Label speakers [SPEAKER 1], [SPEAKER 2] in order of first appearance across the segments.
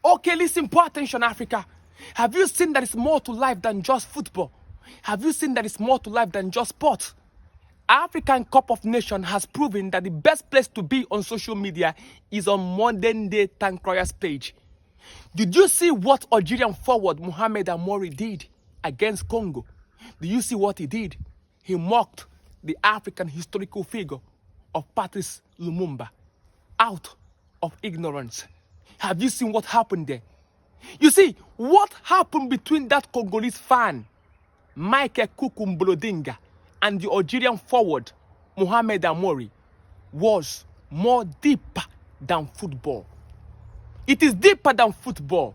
[SPEAKER 1] Okay, listen, pay attention, Africa. Have you seen that it's more to life than just football? Have you seen that it's more to life than just sport? African Cup of Nations has proven that the best place to be on social media is on modern day Tankrayas page. Did you see what Algerian forward Mohamed Amouri did against Congo? Do you see what he did? He mocked the African historical figure of Patrice Lumumba out of ignorance. Have you seen what happened there? You see, what happened between that Congolese fan, Michael Kukumbolodinga, and the Algerian forward, Mohamed Amouri, was more deeper than football. It is deeper than football.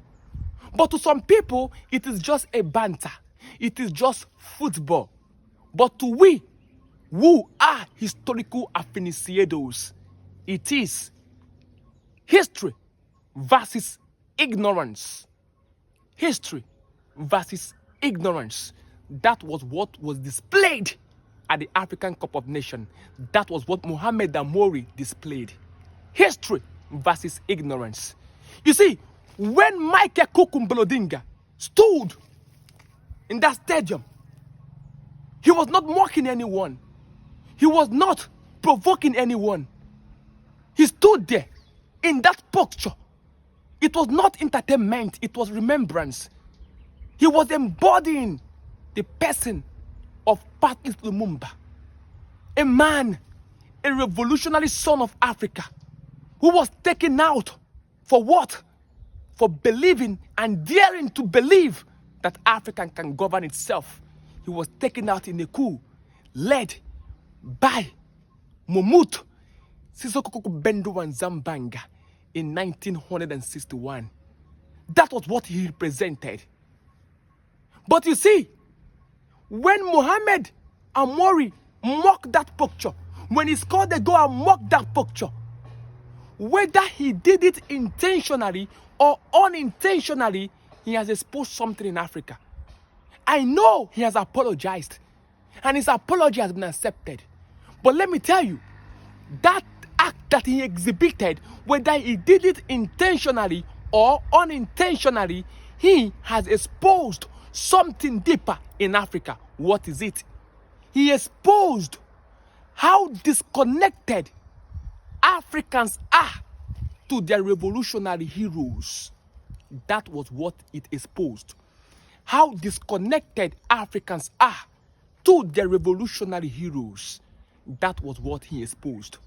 [SPEAKER 1] But to some people, it is just a banter. It is just football. But to we, who are historical aficionados, it is history versus ignorance. History versus ignorance. That was what was displayed at the African Cup of Nations. That was what Mohamed Amouri displayed. History versus ignorance. You see, when Michael Kukumbolodinga stood in that stadium, he was not mocking anyone. He was not provoking anyone. He stood there in that posture. It was not entertainment, it was remembrance. He was embodying the person of Patrice Lumumba, a man, a revolutionary son of Africa, who was taken out for what? For believing and daring to believe that Africa can govern itself. He was taken out in a coup led by Mobutu Sese Seko Bendo Zambanga in 1961. That was what he represented. But you see, when Mohamed Amouri mocked that picture, when he scored the goal and mocked that picture, whether he did it intentionally or unintentionally, he has exposed something in Africa. I know he has apologized, and his apology has been accepted. But let me tell you, that act that he exhibited, whether he did it intentionally or unintentionally, he has exposed something deeper in Africa. What is it? He exposed how disconnected Africans are to their revolutionary heroes. That was what it exposed. How disconnected Africans are to their revolutionary heroes. That was what he exposed.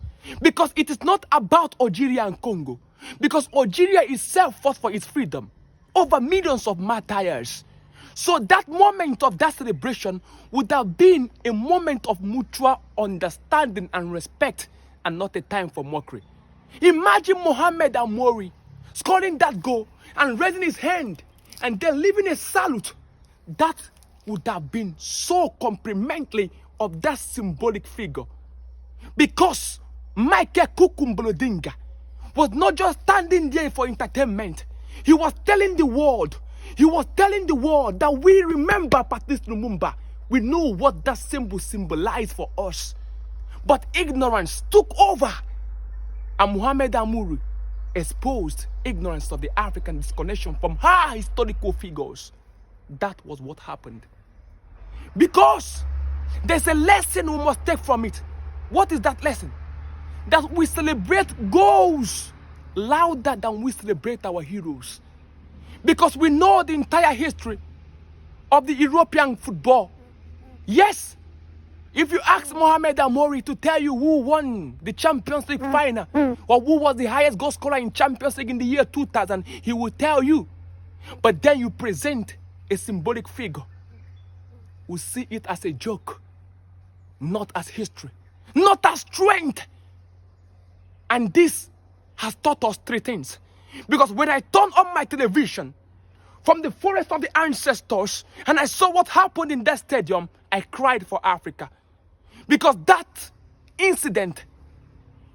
[SPEAKER 1] Because it is not about Algeria and Congo. Because Algeria itself fought for its freedom. Over millions of martyrs. So that moment of that celebration would have been a moment of mutual understanding and respect, and not a time for mockery. Imagine Mohamed Amouri scoring that goal and raising his hand and then leaving a salute. That would have been so complimentary of that symbolic figure. Because Michael Kukumbolodinga was not just standing there for entertainment. He was telling the world, that we remember Patrice Lumumba. We know what that symbol symbolized for us. But ignorance took over. And Mohamed Amouri exposed ignorance of the African disconnection from her historical figures. That was what happened. Because there's a lesson we must take from it. What is that lesson? That we celebrate goals louder than we celebrate our heroes. Because we know the entire history of the European football. Yes, if you ask Mohamed Amouri to tell you who won the Champions League final or who was the highest goal scorer in Champions League in the year 2000, he will tell you. But then you present a symbolic figure. We see it as a joke, not as history, not as strength. And this has taught us three things. Because when I turned on my television from the forest of the ancestors and I saw what happened in that stadium, I cried for Africa. Because that incident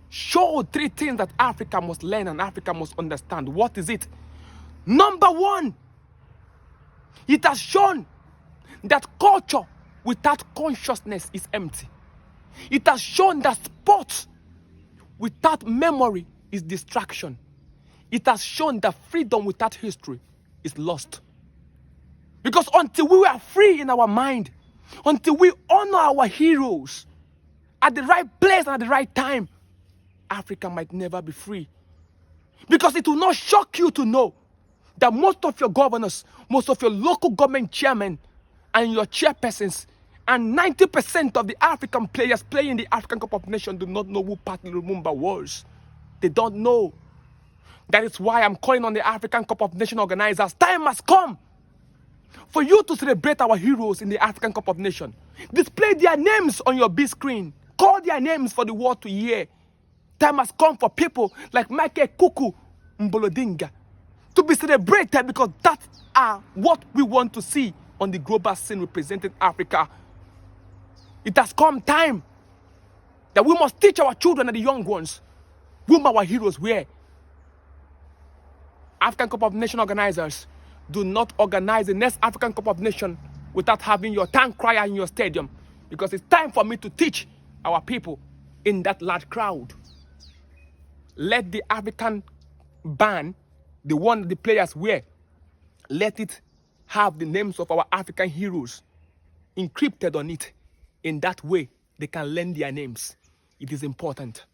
[SPEAKER 1] showed three things that Africa must learn and Africa must understand. What is it? Number one, it has shown that culture without consciousness is empty. It has shown that sport without memory is distraction. it has shown that freedom without history is lost. Because until we were free in our mind, until we honor our heroes at the right place and at the right time, Africa might never be free. Because it will not shock you to know that most of your governors, most of your local government chairmen and your chairpersons, and 90% of the African players playing the African Cup of Nations do not know who Patrice Lumumba was. They don't know. That is why I'm calling on the African Cup of Nations organizers. Time has come for you to celebrate our heroes in the African Cup of Nations. Display their names on your big screen. Call their names for the world to hear. Time has come for people like Michael Kuku Mbolodinga to be celebrated, because that's what we want to see on the global scene representing Africa. It has come time that we must teach our children and the young ones whom our heroes were. African Cup of Nations organizers, do not organize the next African Cup of Nations without having your tank crier in your stadium, because it's time for me to teach our people in that large crowd. Let the African band, the one the players wear, let it have the names of our African heroes encrypted on it. In that way, they can learn their names. It is important.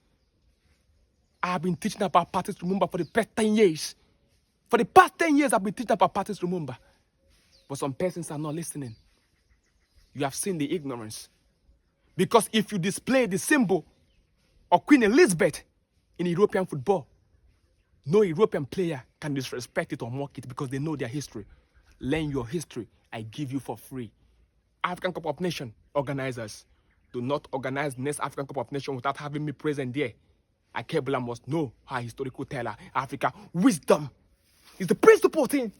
[SPEAKER 1] I have been teaching about Patrice Lumumba for the past 10 years. For the past 10 years, I've been teaching about Patrice Lumumba. But some persons are not listening. You have seen the ignorance. Because if you display the symbol of Queen Elizabeth in European football, no European player can disrespect it or mock it, because they know their history. Learn your history. I give you for free. African Cup of Nations organizers, do not organize the next African Cup of Nations without having me present there. Akebla must know her historical teller. Africa wisdom is the principal thing.